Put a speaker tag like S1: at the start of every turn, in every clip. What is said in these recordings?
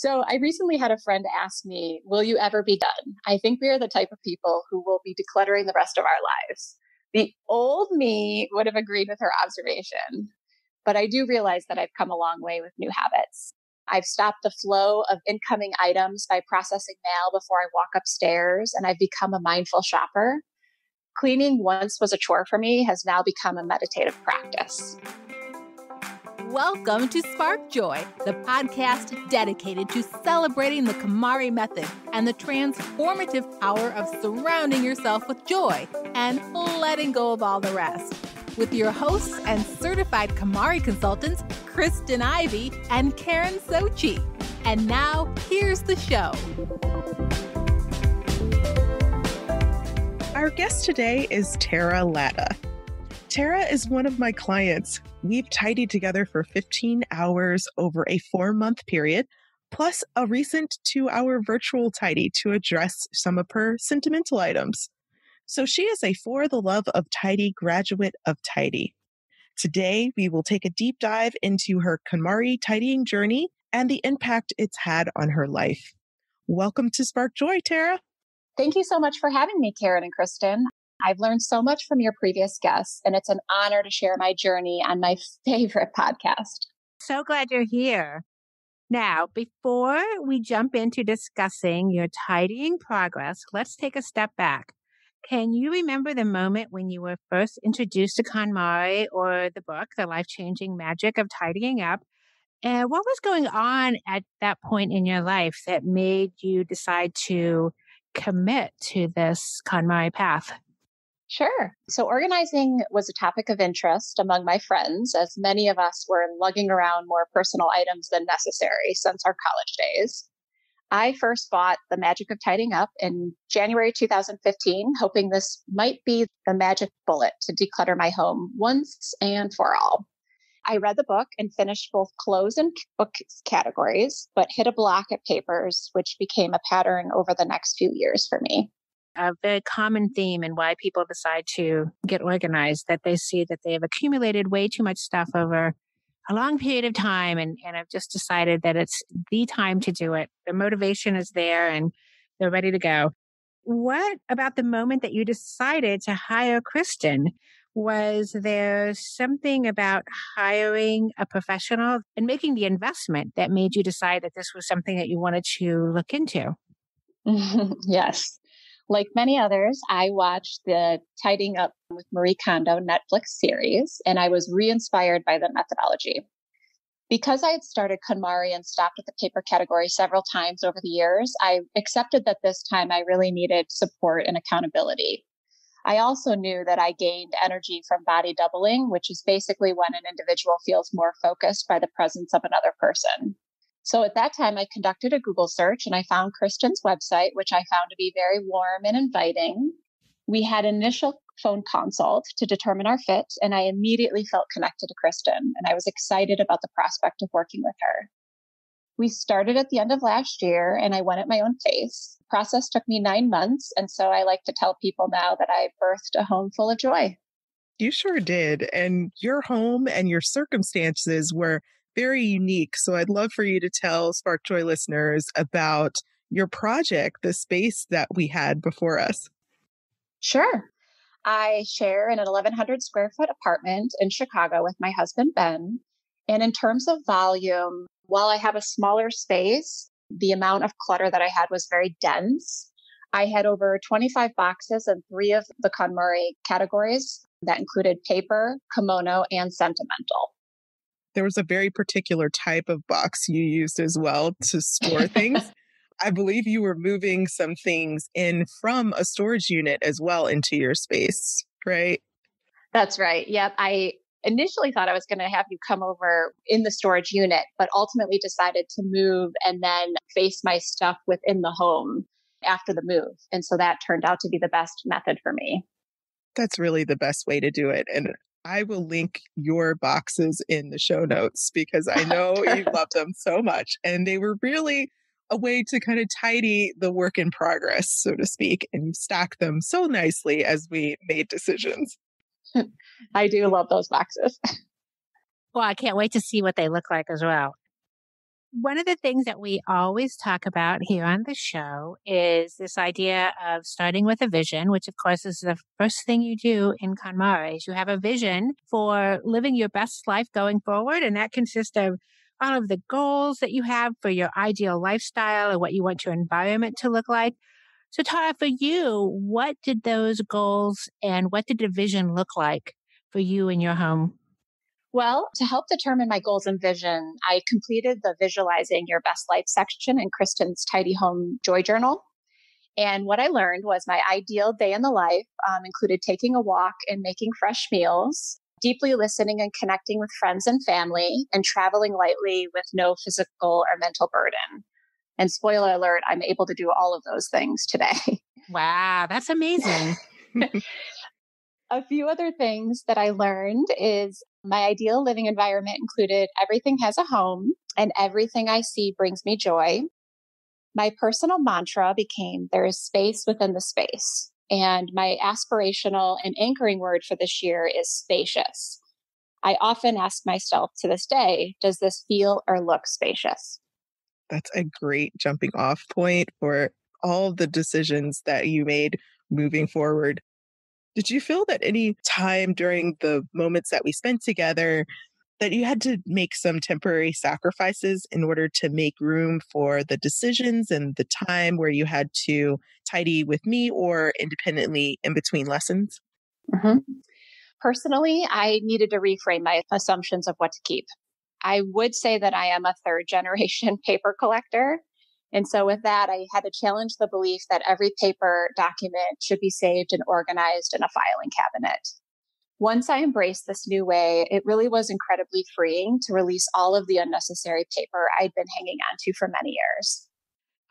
S1: So I recently had a friend ask me, will you ever be done? I think we are the type of people who will be decluttering the rest of our lives. The old me would have agreed with her observation, but I do realize that I've come a long way with new habits. I've stopped the flow of incoming items by processing mail before I walk upstairs, and I've become a mindful shopper. Cleaning once was a chore for me has now become a meditative practice.
S2: Welcome to Spark Joy, the podcast dedicated to celebrating the KonMari method and the transformative power of surrounding yourself with joy and letting go of all the rest. With your hosts and certified KonMari consultants, Kristyn Ivy and Karen Sochi. And now, here's the show.
S3: Our guest today is Tara Latta. Tara is one of my clients. We've tidied together for 15 hours over a 4-month period, plus a recent 2-hour virtual tidy to address some of her sentimental items. So she is a For the Love of Tidy graduate of Tidy. Today, we will take a deep dive into her KonMari tidying journey and the impact it's had on her life. Welcome to Spark Joy, Tara.
S1: Thank you so much for having me, Karen and Kristyn. I've learned so much from your previous guests, and it's an honor to share my journey on my favorite podcast.
S2: So glad you're here. Now, before we jump into discussing your tidying progress, let's take a step back. Can you remember the moment when you were first introduced to KonMari or the book, The Life-Changing Magic of Tidying Up? And what was going on at that point in your life that made you decide to commit to this KonMari path?
S1: Sure. So organizing was a topic of interest among my friends, as many of us were lugging around more personal items than necessary since our college days. I first bought The Magic of Tidying Up in January 2015, hoping this might be the magic bullet to declutter my home once and for all. I read the book and finished both clothes and book categories, but hit a block at papers, which became a pattern over the next few years for me.
S2: A very common theme in why people decide to get organized, that they see that they have accumulated way too much stuff over a long period of time and have just decided that it's the time to do it. The motivation is there and they're ready to go. What about the moment that you decided to hire Kristyn? Was there something about hiring a professional and making the investment that made you decide that this was something that you wanted to look into?
S1: Yes. Like many others, I watched the Tidying Up with Marie Kondo Netflix series, and I was re-inspired by the methodology. Because I had started KonMari and stopped at the paper category several times over the years, I accepted that this time I really needed support and accountability. I also knew that I gained energy from body doubling, which is basically when an individual feels more focused by the presence of another person. So at that time, I conducted a Google search and I found Kristyn's website, which I found to be very warm and inviting. We had an initial phone consult to determine our fit, and I immediately felt connected to Kristyn, and I was excited about the prospect of working with her. We started at the end of last year, and I went at my own pace. The process took me 9 months, and so I like to tell people now that I birthed a home full of joy.
S3: You sure did. And your home and your circumstances were very unique. So I'd love for you to tell Spark Joy listeners about your project, the space that we had before us.
S1: Sure. I share in an 1,100 square foot apartment in Chicago with my husband, Ben. And in terms of volume, while I have a smaller space, the amount of clutter that I had was very dense. I had over 25 boxes in 3 of the KonMari categories that included paper, kimono, and sentimental.
S3: There was a very particular type of box you used as well to store things. I believe you were moving some things in from a storage unit as well into your space, right?
S1: That's right. Yep. I initially thought I was going to have you come over in the storage unit, but ultimately decided to move and then face my stuff within the home after the move. And so that turned out to be the best method for me.
S3: That's really the best way to do it. And I will link your boxes in the show notes because I know you love them so much. And they were really a way to kind of tidy the work in progress, so to speak. And you stacked them so nicely as we made decisions.
S1: I do love those boxes.
S2: Well, I can't wait to see what they look like as well. One of the things that we always talk about here on the show is this idea of starting with a vision, which of course is the first thing you do in KonMari. Is you have a vision for living your best life going forward. And that consists of all of the goals that you have for your ideal lifestyle and what you want your environment to look like. So Tara, for you, what did those goals and what did the vision look like for you in your home?
S1: Well, to help determine my goals and vision, I completed the Visualizing Your Best Life section in Kristyn's Tidy Home Joy Journal. And what I learned was my ideal day in the life included taking a walk and making fresh meals, deeply listening and connecting with friends and family, and traveling lightly with no physical or mental burden. And spoiler alert, I'm able to do all of those things today.
S2: Wow, that's amazing.
S1: A few other things that I learned is my ideal living environment included everything has a home and everything I see brings me joy. My personal mantra became there is space within the space. And my aspirational and anchoring word for this year is spacious. I often ask myself to this day, does this feel or look spacious?
S3: That's a great jumping off point for all the decisions that you made moving forward. Did you feel that any time during the moments that we spent together that you had to make some temporary sacrifices in order to make room for the decisions and the time where you had to tidy with me or independently in between lessons?
S1: Mhm. Personally, I needed to reframe my assumptions of what to keep. I would say that I am a third generation paper collector. And so, with that, I had to challenge the belief that every paper document should be saved and organized in a filing cabinet. Once I embraced this new way, it really was incredibly freeing to release all of the unnecessary paper I'd been hanging on to for many years.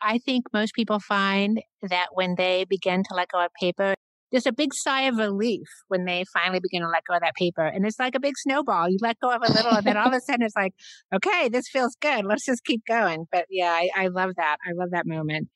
S2: I think most people find that when they begin to let go of paper, there's a big sigh of relief when they finally begin to let go of that paper. And it's like a big snowball. You let go of a little, and then all of a sudden it's like, okay, this feels good. Let's just keep going. But yeah, I love that. I love that moment.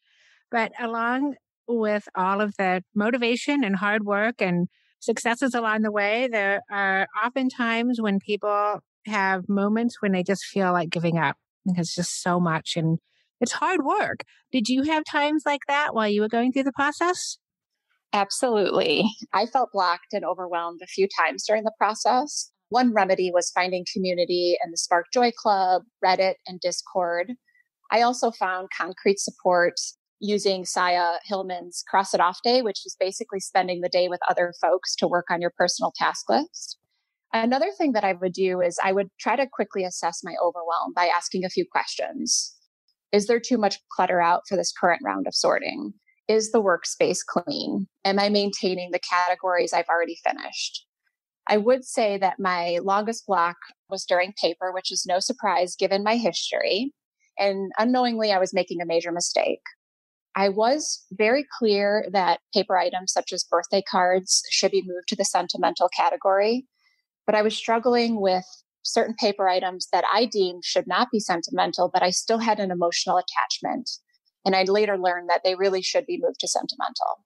S2: But along with all of the motivation and hard work and successes along the way, there are often times when people have moments when they just feel like giving up because it's just so much and it's hard work. Did you have times like that while you were going through the process?
S1: Absolutely. I felt blocked and overwhelmed a few times during the process. One remedy was finding community in the Spark Joy Club, Reddit, and Discord. I also found concrete support using Saya Hillman's Cross It Off Day, which is basically spending the day with other folks to work on your personal task list. Another thing that I would do is I would try to quickly assess my overwhelm by asking a few questions. Is there too much clutter out for this current round of sorting? Is the workspace clean? Am I maintaining the categories I've already finished? I would say that my longest block was during paper, which is no surprise given my history. And unknowingly, I was making a major mistake. I was very clear that paper items such as birthday cards should be moved to the sentimental category, but I was struggling with certain paper items that I deemed should not be sentimental, but I still had an emotional attachment. And I later learned that they really should be moved to sentimental.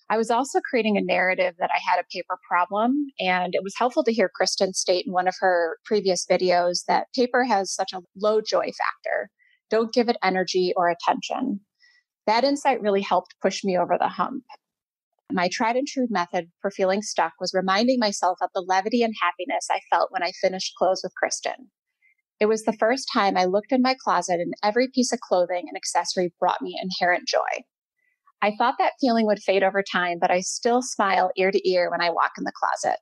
S1: I was also creating a narrative that I had a paper problem. And it was helpful to hear Kristyn state in one of her previous videos that paper has such a low joy factor. Don't give it energy or attention. That insight really helped push me over the hump. My tried and true method for feeling stuck was reminding myself of the levity and happiness I felt when I finished clothes with Kristyn. It was the first time I looked in my closet and every piece of clothing and accessory brought me inherent joy. I thought that feeling would fade over time, but I still smile ear to ear when I walk in the closet.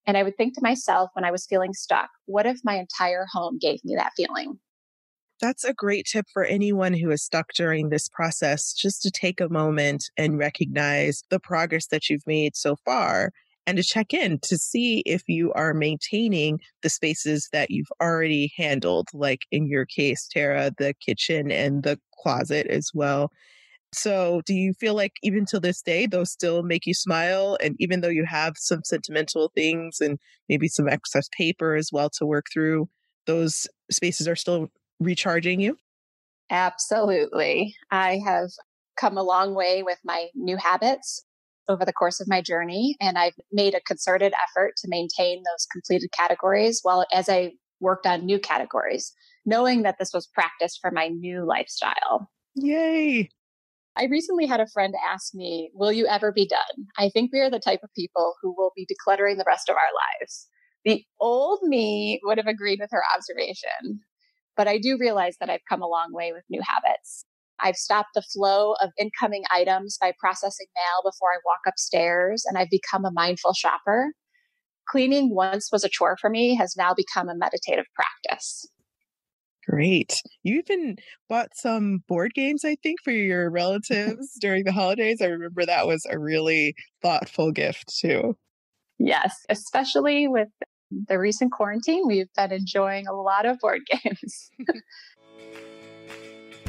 S1: And I would think to myself when I was feeling stuck, what if my entire home gave me that feeling?
S3: That's a great tip for anyone who is stuck during this process, just to take a moment and recognize the progress that you've made so far and to check in to see if you are maintaining the spaces that you've already handled, like in your case, Tara, the kitchen and the closet as well. So do you feel like even till this day, those still make you smile? And even though you have some sentimental things and maybe some excess paper as well to work through, those spaces are still recharging you?
S1: Absolutely. I have come a long way with my new habits over the course of my journey, and I've made a concerted effort to maintain those completed categories while as I worked on new categories, knowing that this was practice for my new lifestyle.
S3: Yay.
S1: I recently had a friend ask me, will you ever be done? I think we are the type of people who will be decluttering the rest of our lives. The old me would have agreed with her observation, but I do realize that I've come a long way with new habits. I've stopped the flow of incoming items by processing mail before I walk upstairs, and I've become a mindful shopper. Cleaning once was a chore for me has now become a meditative practice.
S3: Great. You even bought some board games, I think, for your relatives during the holidays. I remember that was a really thoughtful gift too.
S1: Yes, especially with the recent quarantine, we've been enjoying a lot of board games.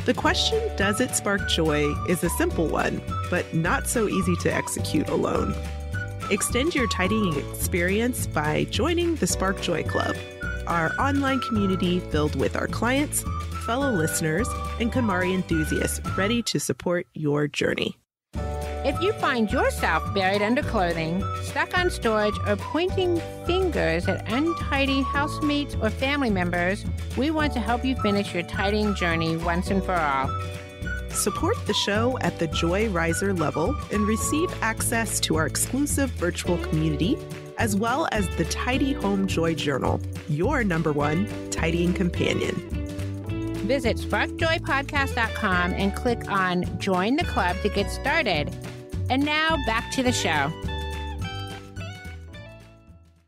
S3: The question, does it spark joy, is a simple one, but not so easy to execute alone. Extend your tidying experience by joining the Spark Joy Club, our online community filled with our clients, fellow listeners, and KonMari enthusiasts ready to support your journey.
S2: If you find yourself buried under clothing, stuck on storage, or pointing fingers at untidy housemates or family members, we want to help you finish your tidying journey once and for all.
S3: Support the show at the Joy Riser level and receive access to our exclusive virtual community, as well as the Tidy Home Joy Journal, your #1 tidying companion.
S2: Visit sparkjoypodcast.com and click on Join the Club to get started. And now back to the show.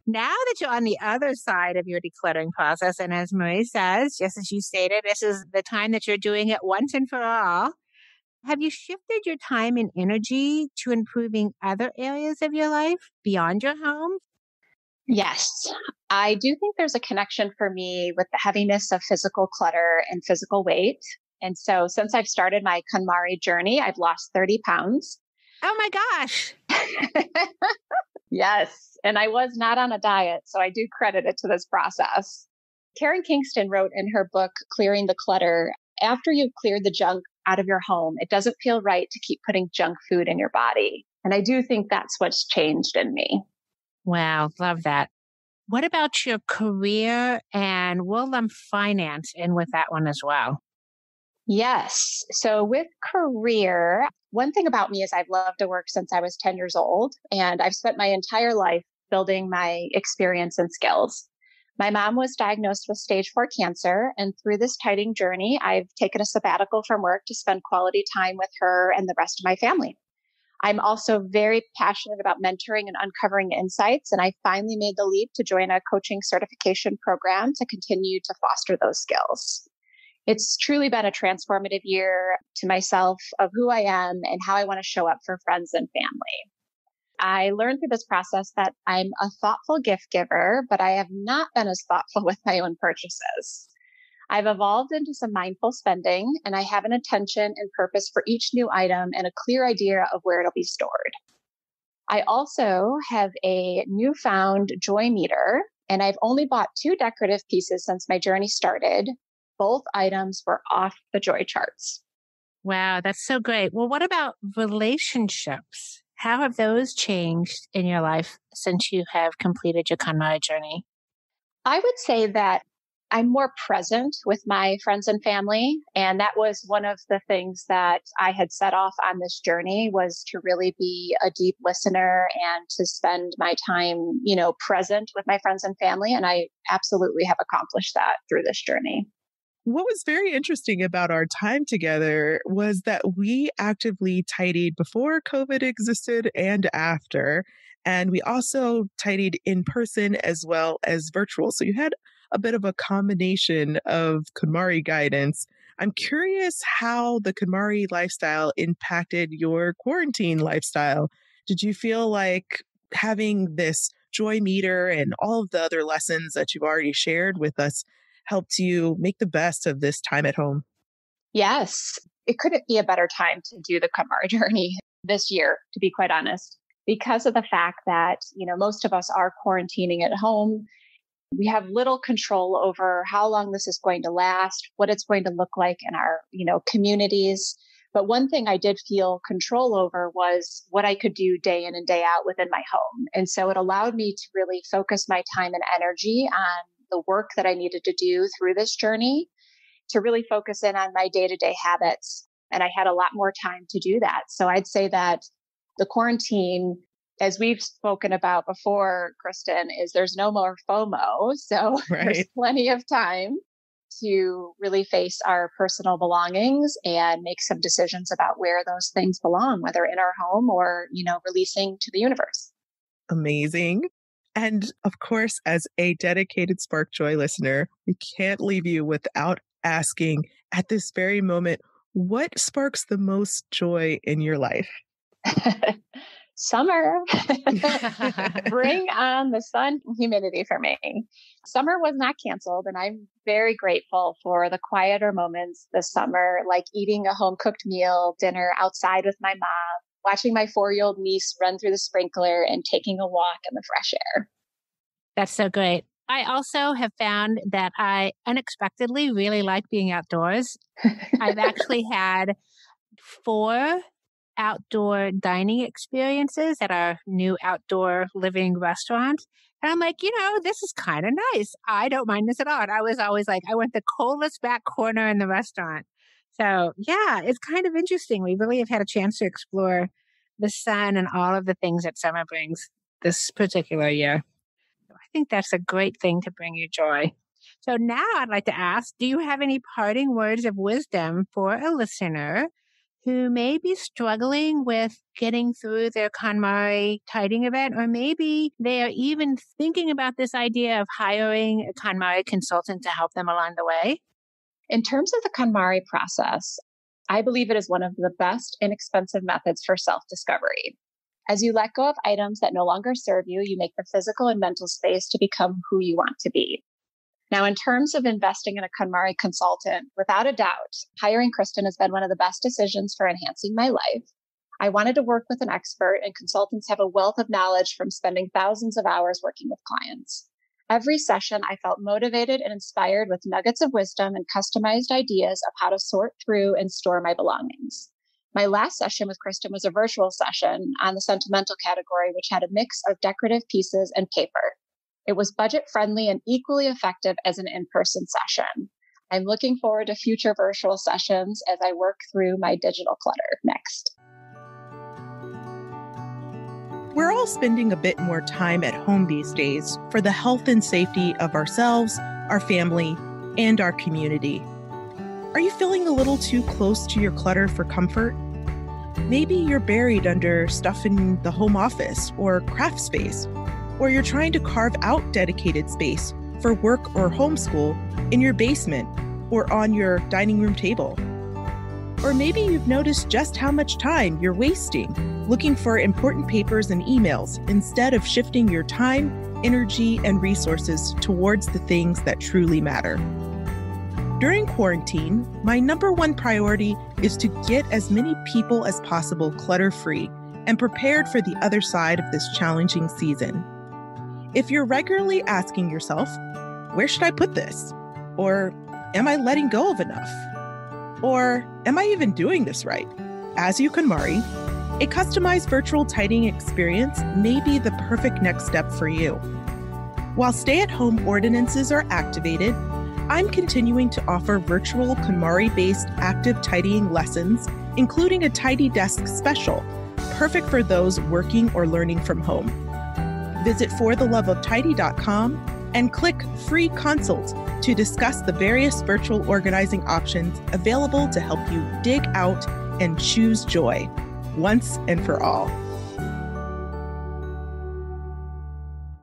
S2: Now that you're on the other side of your decluttering process, and as Marie says, just as you stated, this is the time that you're doing it once and for all. Have you shifted your time and energy to improving other areas of your life beyond your home?
S1: Yes, I do think there's a connection for me with the heaviness of physical clutter and physical weight. And so since I've started my KonMari journey, I've lost 30 pounds.
S2: Oh my gosh.
S1: Yes. And I was not on a diet, so I do credit it to this process. Karen Kingston wrote in her book, Clearing the Clutter, after you've cleared the junk out of your home, it doesn't feel right to keep putting junk food in your body. And I do think that's what's changed in me.
S2: Wow, love that. What about your career, and we'll lump finance in with that one as well?
S1: Yes. So with career, one thing about me is I've loved to work since I was 10 years old, and I've spent my entire life building my experience and skills. My mom was diagnosed with stage 4 cancer, and through this tidying journey, I've taken a sabbatical from work to spend quality time with her and the rest of my family. I'm also very passionate about mentoring and uncovering insights, and I finally made the leap to join a coaching certification program to continue to foster those skills. It's truly been a transformative year to myself of who I am and how I want to show up for friends and family. I learned through this process that I'm a thoughtful gift giver, but I have not been as thoughtful with my own purchases. I've evolved into some mindful spending, and I have an intention and purpose for each new item and a clear idea of where it'll be stored. I also have a newfound joy meter, and I've only bought 2 decorative pieces since my journey started. Both items were off the joy charts.
S2: Wow, that's so great. Well, what about relationships? How have those changed in your life since you have completed your KonMari journey?
S1: I would say that I'm more present with my friends and family. And that was one of the things that I had set off on this journey, was to really be a deep listener and to spend my time, present with my friends and family. And I absolutely have accomplished that through this journey.
S3: What was very interesting about our time together was that we actively tidied before COVID existed and after. And we also tidied in person as well as virtual. So you had a bit of a combination of KonMari guidance. I'm curious how the KonMari lifestyle impacted your quarantine lifestyle. Did you feel like having this joy meter and all of the other lessons that you've already shared with us helped you make the best of this time at home?
S1: Yes, it couldn't be a better time to do the KonMari journey this year, to be quite honest, because of the fact that, most of us are quarantining at home. We have little control over how long this is going to last, what it's going to look like in our, communities. But one thing I did feel control over was what I could do day in and day out within my home. And so it allowed me to really focus my time and energy on the work that I needed to do through this journey to really focus in on my day-to-day habits. And I had a lot more time to do that. So I'd say that the quarantine, as we've spoken about before, Kristyn, is there's no more FOMO. So there's
S3: Right.
S1: plenty of time to really face our personal belongings and make some decisions about where those things belong, whether in our home or, releasing to the universe.
S3: Amazing. And of course, as a dedicated Spark Joy listener, we can't leave you without asking at this very moment, what sparks the most joy in your life?
S1: Summer. Bring on the sun and humidity for me. Summer was not canceled, and I'm very grateful for the quieter moments this summer, like eating a home-cooked meal, dinner outside with my mom, watching my 4-year-old niece run through the sprinkler, and taking a walk in the fresh air.
S2: That's so great. I also have found that I unexpectedly really like being outdoors. I've actually had 4 outdoor dining experiences at our new outdoor living restaurant. And I'm like, this is kind of nice. I don't mind this at all. And I was always like, I want the coldest back corner in the restaurant. So yeah, it's kind of interesting. We really have had a chance to explore the sun and all of the things that summer brings this particular year. I think that's a great thing to bring you joy. So now I'd like to ask, do you have any parting words of wisdom for a listener who may be struggling with getting through their KonMari tidying event, or maybe they are even thinking about this idea of hiring a KonMari consultant to help them along the way?
S1: In terms of the KonMari process, I believe it is one of the best inexpensive methods for self-discovery. As you let go of items that no longer serve you, you make the physical and mental space to become who you want to be. Now, in terms of investing in a KonMari consultant, without a doubt, hiring Kristyn has been one of the best decisions for enhancing my life. I wanted to work with an expert, and consultants have a wealth of knowledge from spending thousands of hours working with clients. Every session, I felt motivated and inspired with nuggets of wisdom and customized ideas of how to sort through and store my belongings. My last session with Kristyn was a virtual session on the sentimental category, which had a mix of decorative pieces and paper. It was budget-friendly and equally effective as an in-person session. I'm looking forward to future virtual sessions as I work through my digital clutter next.
S3: We're all spending a bit more time at home these days for the health and safety of ourselves, our family, and our community. Are you feeling a little too close to your clutter for comfort? Maybe you're buried under stuff in the home office or craft space, or you're trying to carve out dedicated space for work or homeschool in your basement or on your dining room table. Or maybe you've noticed just how much time you're wasting looking for important papers and emails instead of shifting your time, energy, and resources towards the things that truly matter. During quarantine, my number one priority is to get as many people as possible clutter-free and prepared for the other side of this challenging season. If you're regularly asking yourself, where should I put this? Or am I letting go of enough? Or am I even doing this right? As you KonMari, a customized virtual tidying experience may be the perfect next step for you. While stay-at-home ordinances are activated, I'm continuing to offer virtual KonMari-based active tidying lessons, including a Tidy Desk special, perfect for those working or learning from home. Visit fortheloveoftidy.com and click Free Consult to discuss the various virtual organizing options available to help you dig out and choose joy once and for all.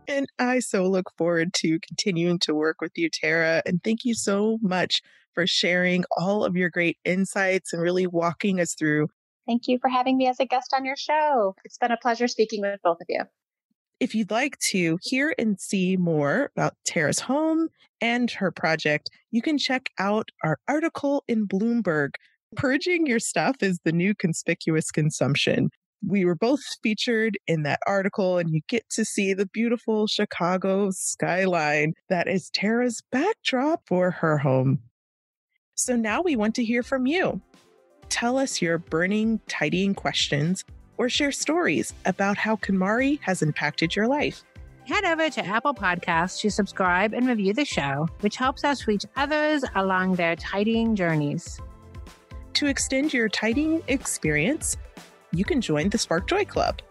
S3: And I so look forward to continuing to work with you, Tara. And thank you so much for sharing all of your great insights and really walking us through.
S1: Thank you for having me as a guest on your show. It's been a pleasure speaking with both of you.
S3: If you'd like to hear and see more about Tara's home and her project, you can check out our article in Bloomberg, Purging Your Stuff is the New Conspicuous Consumption. We were both featured in that article, and you get to see the beautiful Chicago skyline that is Tara's backdrop for her home. So now we want to hear from you. Tell us your burning tidying questions or share stories about how KonMari has impacted your life.
S2: Head over to Apple Podcasts to subscribe and review the show, which helps us reach others along their tidying journeys.
S3: To extend your tidying experience, you can join the Spark Joy Club.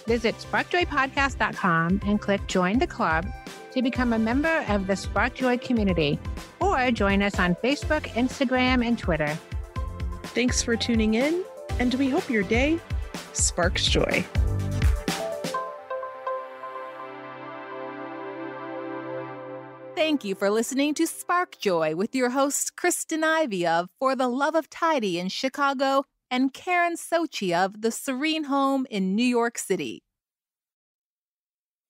S2: Visit sparkjoypodcast.com and click Join the Club to become a member of the Spark Joy community, or join us on Facebook, Instagram, and Twitter.
S3: Thanks for tuning in, and we hope your day sparks joy.
S4: Thank you for listening to Spark Joy with your host, Kristyn Ivy of For the Love of Tidy in Chicago and Karen Sochi of The Serene Home in New York City.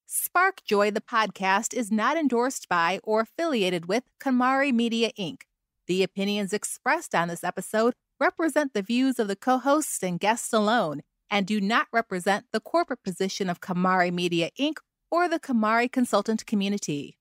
S4: Spark Joy, the podcast, is not endorsed by or affiliated with KonMari Media, Inc. The opinions expressed on this episode represent the views of the co-hosts and guests alone and do not represent the corporate position of KonMari Media, Inc. or the KonMari consultant community.